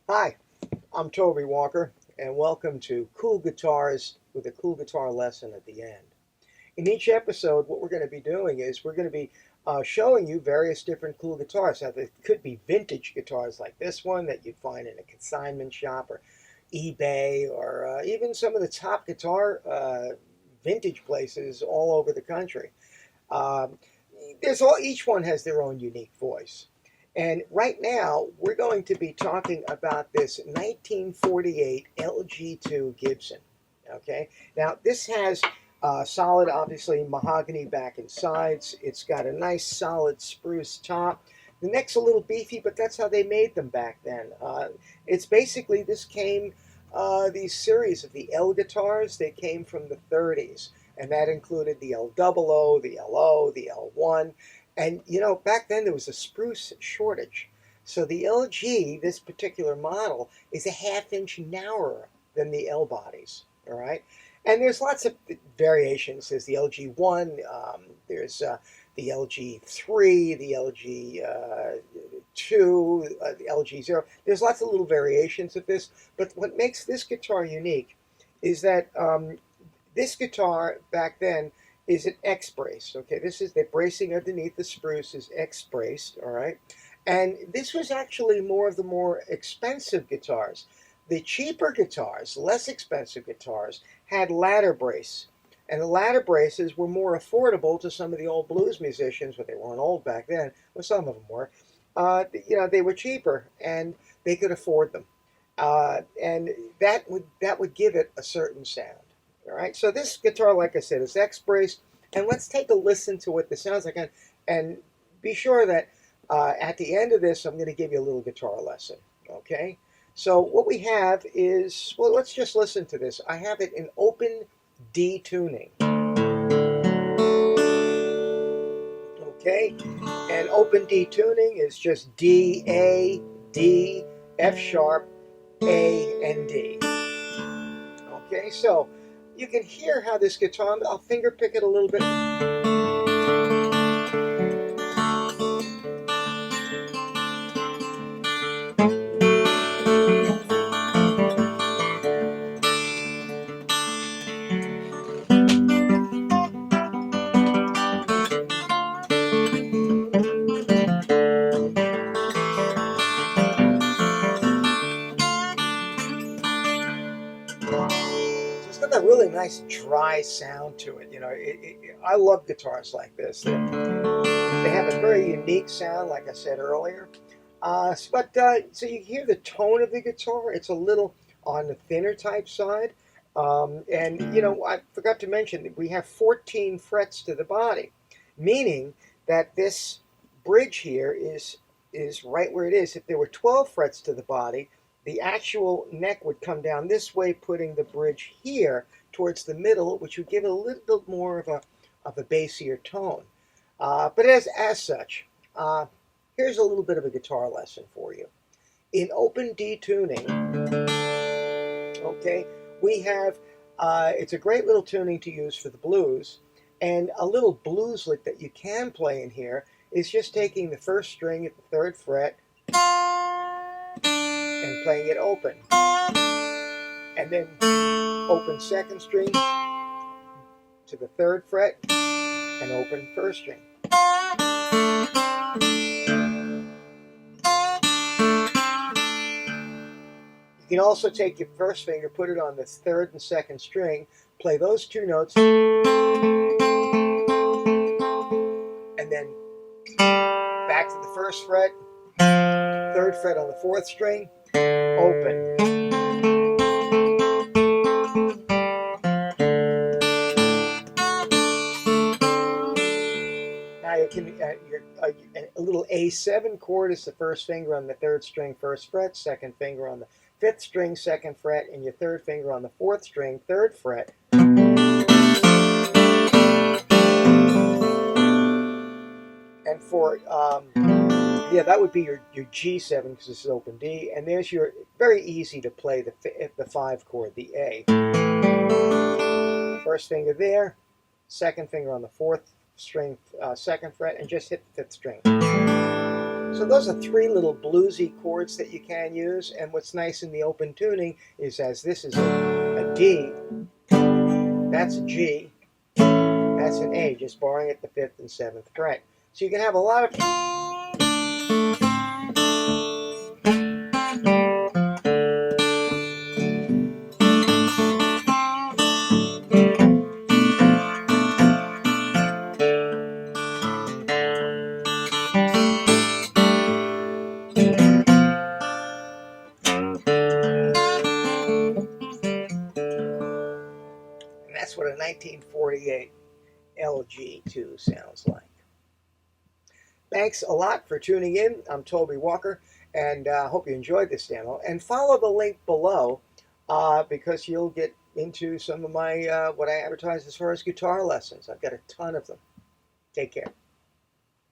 Hi, I'm Toby Walker, and welcome to Cool Guitars with a cool guitar lesson at the end. In each episode, what we're going to be doing is we're going to be showing you various different cool guitars. Now, there could be vintage guitars like this one that you'd find in a consignment shop or eBay or even some of the top guitar vintage places all over the country. Um, each one has their own unique voice. And right now, we're going to be talking about this 1948 LG2 Gibson. Okay, now this has solid, obviously, mahogany back and sides. It's got a nice solid spruce top. The neck's a little beefy, but that's how they made them back then. It's basically, this came, these series of the L guitars, they came from the 30s, and that included the L00, the LO, the L1. And you know, back then there was a spruce shortage. So the LG, this particular model, is a half-inch narrower than the L bodies. All right, and there's lots of variations. There's the LG1, there's the LG3, the LG2, the LG0. There's lots of little variations of this, but what makes this guitar unique is that this guitar back then is an X braced. Okay, this is the bracing underneath the spruce is X braced. All right, and this was actually more of the more expensive guitars. The cheaper guitars, less expensive guitars, had ladder brace. And the ladder braces were more affordable to some of the old blues musicians, but they weren't old back then, well, some of them were. They were cheaper and they could afford them. And that would give it a certain sound. All right. So this guitar, like I said, is X braced. And let's take a listen to what this sounds like. And be sure that at the end of this, I'm going to give you a little guitar lesson. Okay. So what we have is, well, let's just listen to this. I have it in open D tuning. Okay. And open D tuning is just D, A, D, F sharp, A, and D. Okay. So you can hear how this guitar, I'll finger pick it a little bit. It's got a really nice dry sound to it. You know, I love guitars like this. They have a very unique sound, like I said earlier. So you hear the tone of the guitar. It's a little on the thinner type side. And you know, I forgot to mention that we have 14 frets to the body, meaning that this bridge here is right where it is. If there were 12 frets to the body, the actual neck would come down this way, putting the bridge here towards the middle, which would give it a little bit more of a bassier tone. But as such, here's a little bit of a guitar lesson for you. In open D tuning, okay, we have, it's a great little tuning to use for the blues. And a little blues lick that you can play in here is just taking the first string at the third fret and playing it open. And then open second string to the third fret and open first string. You can also take your first finger, put it on the third and second string, play those two notes, and then back to the first fret, third fret on the fourth string, open. Now you can, a little A7 chord is the first finger on the third string, first fret, second finger on the fifth string, second fret, and your third finger on the fourth string, third fret. And for, that would be your G7 because this is open D. And there's your, very easy to play the 5 chord, the A. First finger there, second finger on the fourth string, second fret, and just hit the fifth string. So those are three little bluesy chords that you can use. And what's nice in the open tuning is as this is a D, that's a G, that's an A, just borrowing at the 5th and 7th fret. So you can have a lot of... And that's what a 1948 LG2 sounds like. Thanks a lot for tuning in. I'm Toby Walker, and hope you enjoyed this demo. And follow the link below because you'll get into some of my what I advertise as far as guitar lessons. I've got a ton of them. Take care.